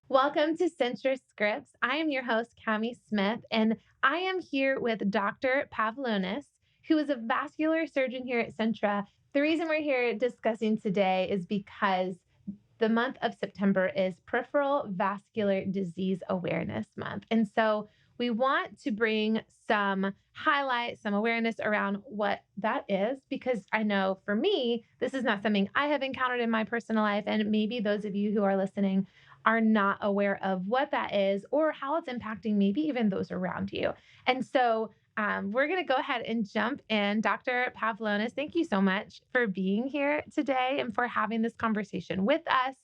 Welcome to Centra Scripts. I am your host, Cami Smith, and I am here with Dr. Pavalonis, who is a vascular surgeon here at Centra. The reason we're here discussing today is because the month of September is Peripheral Vascular Disease Awareness Month. And so we want to bring some highlight, some awareness around what that is, because I know for me, this is not something I have encountered in my personal life. And maybe those of you who are listening are not aware of what that is or how it's impacting maybe even those around you. And so we're going to go ahead and jump in. Dr. Pavlonis, thank you so much for being here today and for having this conversation with us.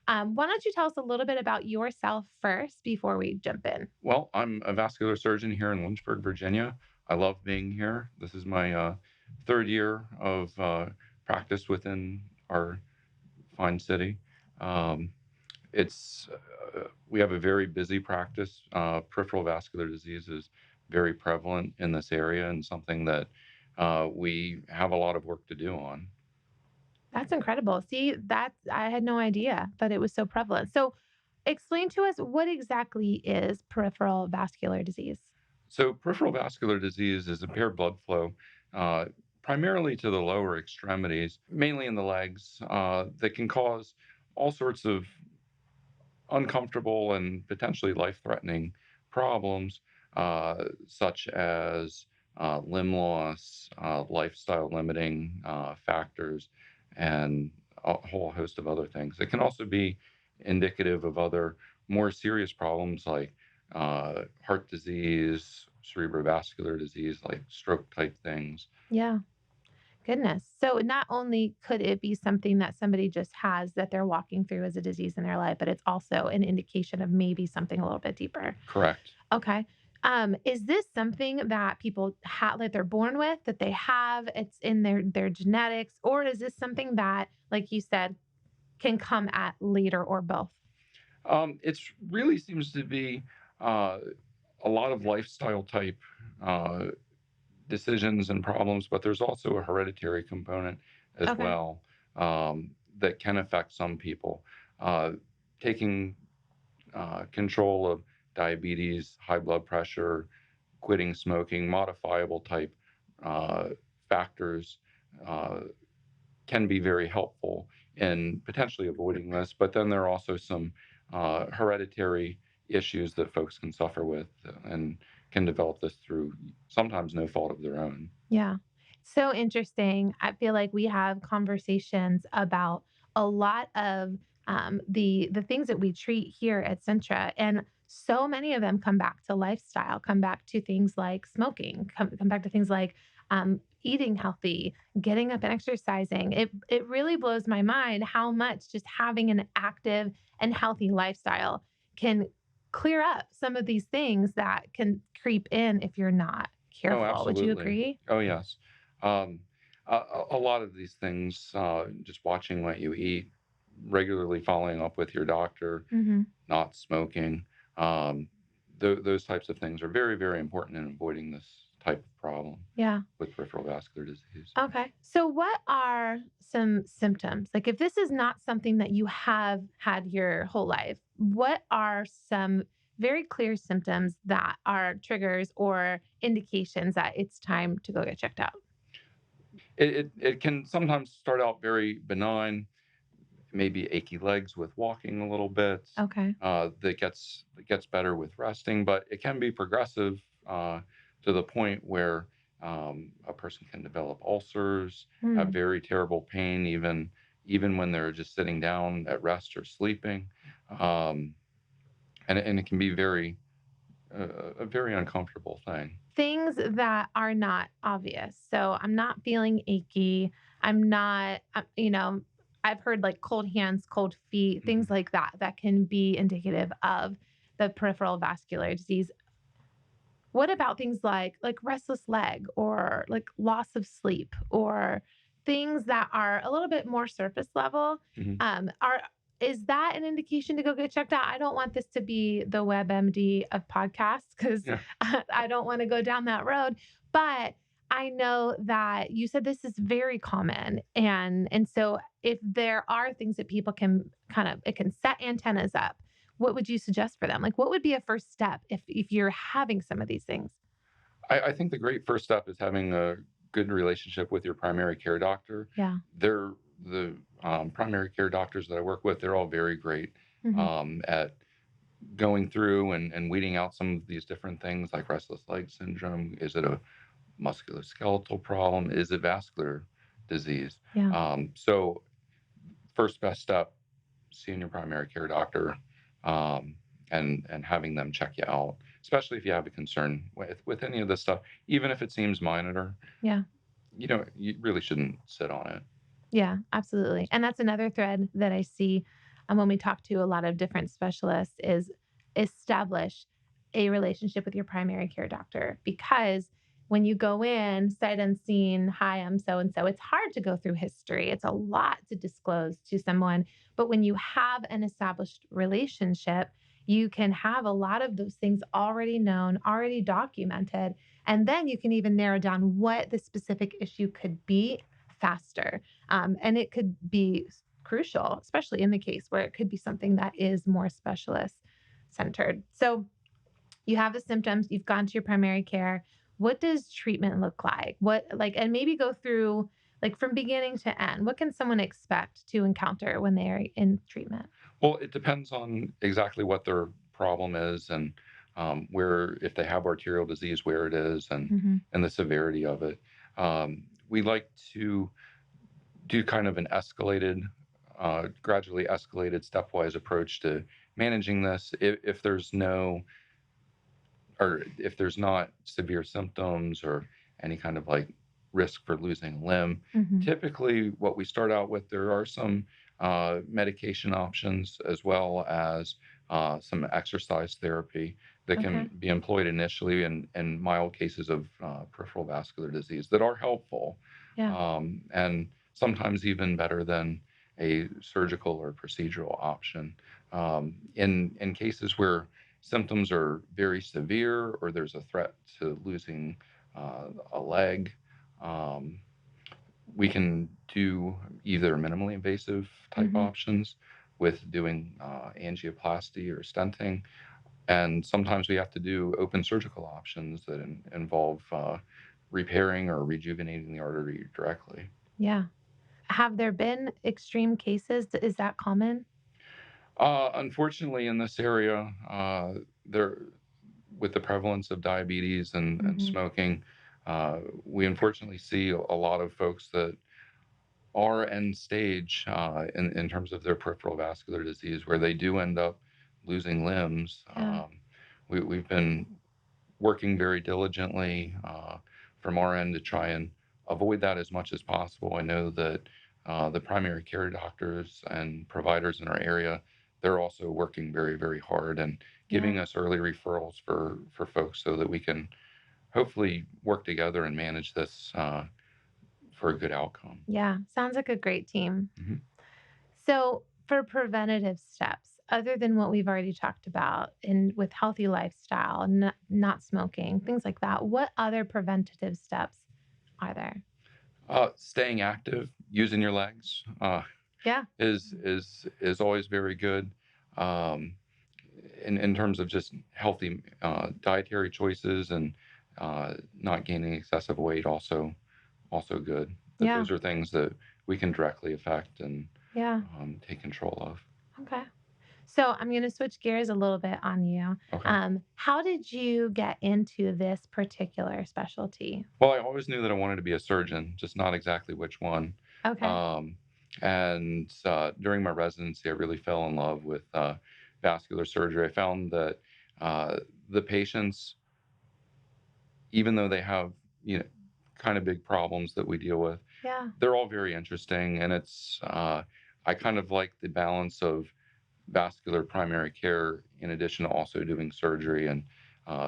Why don't you tell us a little bit about yourself first before we jump in? Well, I'm a vascular surgeon here in Lynchburg, Virginia. I love being here. This is my third year of practice within our fine city. Um, it's We have a very busy practice. Peripheral vascular disease is very prevalent in this area and something that we have a lot of work to do on. That's incredible. See, I had no idea that it was so prevalent. So, explain to us what exactly is peripheral vascular disease? So, peripheral vascular disease is impaired blood flow, uh, primarily to the lower extremities, mainly in the legs, that can cause all sorts of uncomfortable and potentially life threatening problems, such as limb loss, lifestyle limiting factors, and a whole host of other things. It can also be indicative of other more serious problems like heart disease, cerebrovascular disease, like stroke type things. Yeah. Goodness. So not only could it be something that somebody just has that they're walking through as a disease in their life, but it's also an indication of maybe something a little bit deeper. Correct. Okay. Is this something that people have that they're born with, that they have, it's in their genetics, or is this something that, like you said, can come at later or both? It really seems to be uh, a lot of lifestyle type uh, decisions and problems, but there's also a hereditary component as Okay. well, that can affect some people. Uh, Taking control of diabetes, high blood pressure, quitting smoking, modifiable type uh, factors uh, can be very helpful in potentially avoiding this. But then there are also some hereditary issues that folks can suffer with and can develop this through sometimes no fault of their own. Yeah. So interesting. I feel like we have conversations about a lot of the things that we treat here at Centra, and so many of them come back to lifestyle, come back to things like smoking, come back to things like eating healthy, getting up and exercising. It really blows my mind how much just having an active and healthy lifestyle can clear up some of these things that can creep in if you're not Oh, careful. Would you absolutely. agree? Oh, yes. Um, a lot of these things, just watching what you eat, regularly following up with your doctor, Mhm. not smoking, um, those types of things are very, very important in avoiding this type of problem Yeah. with peripheral vascular disease. Okay. So what are some symptoms? Like if this is not something that you have had your whole life, what are some very clear symptoms that are triggers or indications that it's time to go get checked out? It can sometimes start out very benign, maybe achy legs with walking a little bit. Okay. That gets better with resting, but it can be progressive to the point where a person can develop ulcers, have Hmm. very terrible pain, even when they're just sitting down at rest or sleeping, um, and it can be a very uncomfortable thing. Things that are not obvious. So I'm not feeling achy. I'm not, I've heard like cold hands, cold feet, Mhm. things like that, that can be indicative of the peripheral vascular disease. What about things like restless leg or like loss of sleep or things that are a little bit more surface level? Mhm. Are Is that an indication to go get checked out? I don't want this to be the WebMD of podcasts because Yeah. I don't want to go down that road. But I know that you said this is very common, and so if there are things that people can it can set antennas up, what would you suggest for them? Like, what would be a first step if you're having some of these things? I think the great first step is having a good relationship with your primary care doctor. Yeah. They're the primary care doctors that I work with. They're all very great Mhm. at going through and weeding out some of these different things like restless leg syndrome. Is it a musculoskeletal problem? Is it vascular disease? Yeah. So, first best step, seeing your primary care doctor, um, and having them check you out, especially if you have a concern with any of this stuff, even if it seems minor. Yeah. You really shouldn't sit on it. Yeah, absolutely. And that's another thread that I see when we talk to a lot of different specialists is establish a relationship with your primary care doctor because when you go in sight unseen, hi, I'm so and so, it's hard to go through history. It's a lot to disclose to someone. But when you have an established relationship, you can have a lot of those things already known, already documented. And then you can even narrow down what the specific issue could be faster. And it could be crucial, especially in the case where it could be something that is more specialist centered. So you have the symptoms, you've gone to your primary care. What does treatment look like? And maybe go through like from beginning to end. What can someone expect to encounter when they are in treatment? Well, it depends on exactly what their problem is and where, if they have arterial disease, where it is Hmm. and the severity of it. We like to do kind of an gradually escalated, stepwise approach to managing this. If there's no, or if there's not severe symptoms or any kind of like risk for losing a limb, Hmm. typically what we start out with, there are some medication options as well as some exercise therapy that Okay. can be employed initially in mild cases of peripheral vascular disease that are helpful, Yeah. and sometimes even better than a surgical or procedural option. In cases where symptoms are very severe or there's a threat to losing a leg, um, we can do either minimally invasive type Hmm. options with doing angioplasty or stenting. And sometimes we have to do open surgical options that involve repairing or rejuvenating the artery directly. Yeah. Have there been extreme cases? Is that common? Unfortunately, in this area, there with the prevalence of diabetes and Hmm. smoking, we unfortunately see a lot of folks that are end stage in terms of their peripheral vascular disease, where they do end up losing limbs. Yeah. We've been working very diligently from our end to try and avoid that as much as possible. I know that the primary care doctors and providers in our area, they're also working very, very hard and Yeah. giving us early referrals for folks so that we can hopefully work together and manage this for a good outcome. Yeah. Sounds like a great team. Mhm. So, for preventative steps, other than what we've already talked about in with healthy lifestyle, not smoking, things like that, what other preventative steps are there? Staying active, using your legs, Yeah. is always very good. Um, in terms of just healthy dietary choices and not gaining excessive weight, also good. That Yeah. those are things that we can directly affect and Yeah. take control of. Okay. So, I'm going to switch gears a little bit on you. Okay. How did you get into this particular specialty? Well, I always knew that I wanted to be a surgeon, just not exactly which one. Okay. Um, and during my residency, I really fell in love with vascular surgery. I found that uh, the patients, even though they have, you know, kind of big problems that we deal with, Yeah. they're all very interesting. And I kind of like the balance of vascular primary care in addition to also doing surgery and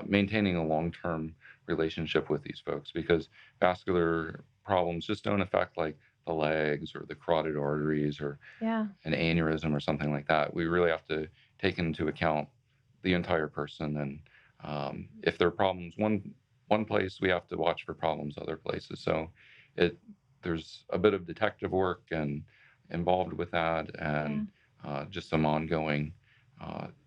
maintaining a long term relationship with these folks because vascular problems just don't affect like the legs or the carotid arteries or Yeah. an aneurysm or something like that. We really have to take into account the entire person. And if there are problems one one place, we have to watch for problems other places. So it there's a bit of detective work and involved with that, Yeah. and just some ongoing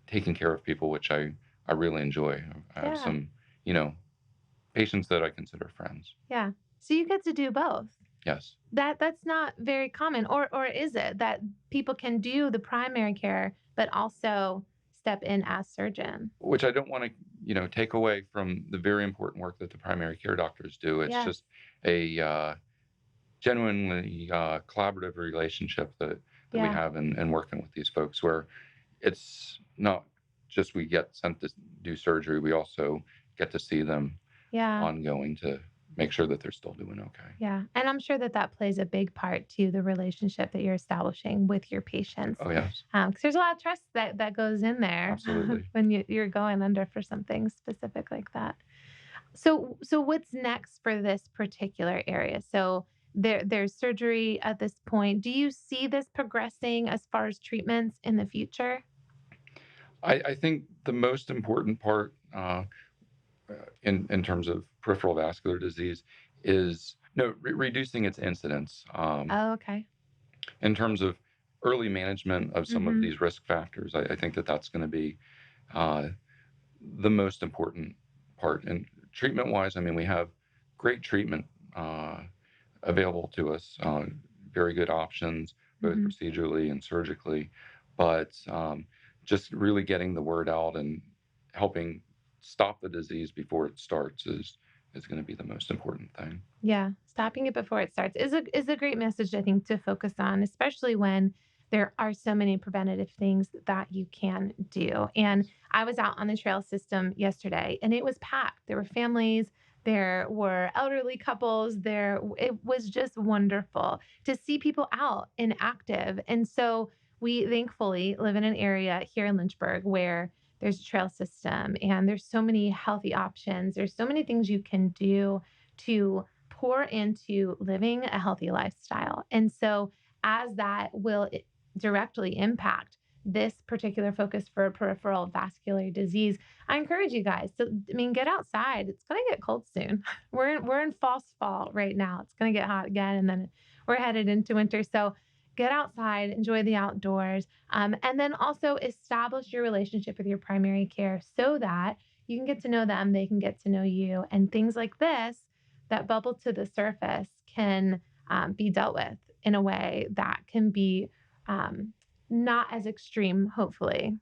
taking care of people, which I really enjoy. I have Yeah. some, you know, patients that I consider friends. Yeah. So you get to do both. Yes. That's not very common, or is it that people can do the primary care but also step in as surgeon? Which I don't want to, take away from the very important work that the primary care doctors do. It's Yes. just a genuinely collaborative relationship that we Yeah. have in working with these folks, where it's not just we get sent to do surgery, we also get to see them Yeah. ongoing to make sure that they're still doing okay. Yeah. And I'm sure that that plays a big part to the relationship that you're establishing with your patients. Oh, yes, 'Cause there's a lot of trust that goes in there absolutely. when you're going under for something specific like that. So what's next for this particular area? So there's surgery at this point. Do you see this progressing as far as treatments in the future? I think the most important part in terms of peripheral vascular disease is no reducing its incidence. Oh, okay. In terms of early management of some of Mhm. these risk factors, I think that that's going to be uh, the most important part. And treatment wise, I mean, we have great treatment available to us, very good options, both Mhm. procedurally and surgically. But just really getting the word out and helping stop the disease before it starts is going to be the most important thing. Yeah, stopping it before it starts is a great message, I think, to focus on, especially when there are so many preventative things that you can do. And I was out on the trail system yesterday, and it was packed. There were families, there were elderly couples, it was just wonderful to see people out and active. And so we thankfully live in an area here in Lynchburg where there's a trail system and there's so many healthy options. There's so many things you can do to pour into living a healthy lifestyle. And so, as that will directly impact this particular focus for peripheral vascular disease, I encourage you guys to, I mean, get outside. It's going to get cold soon. We're in false fall right now. It's going to get hot again, and then we're headed into winter. So, get outside, enjoy the outdoors, and then also establish your relationship with your primary care so that you can get to know them, they can get to know you, and things like this that bubble to the surface can be dealt with in a way that can be um, not as extreme, hopefully.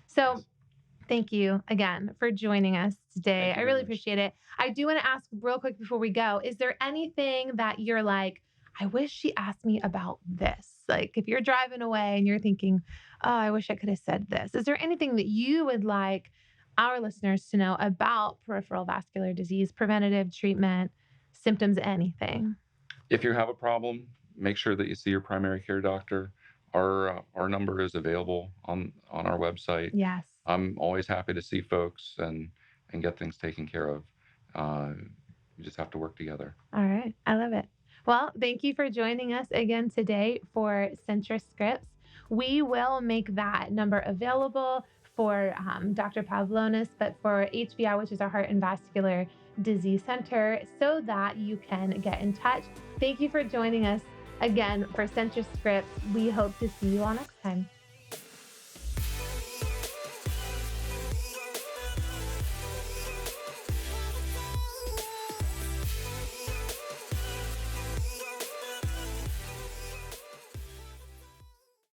So, Yes. thank you again for joining us today. Thank I you very really much. appreciate it. I do want to ask real quick before we go, is there anything that you're like, I wish she asked me about this? Like if you're driving away and you're thinking, oh, I wish I could have said this. Is there anything that you would like our listeners to know about peripheral vascular disease, preventative treatment, symptoms, anything? If you have a problem, make sure that you see your primary care doctor. Our number is available on our website. Yes. I'm always happy to see folks and get things taken care of. Uh, we just have to work together. All right. I love it. Well, thank you for joining us again today for Centra Scripts. We will make that number available for Dr. Pavalonis, but for HVI, which is our Heart and Vascular Disease Center, so that you can get in touch. Thank you for joining us again for Centra Scripts. We hope to see you all next time.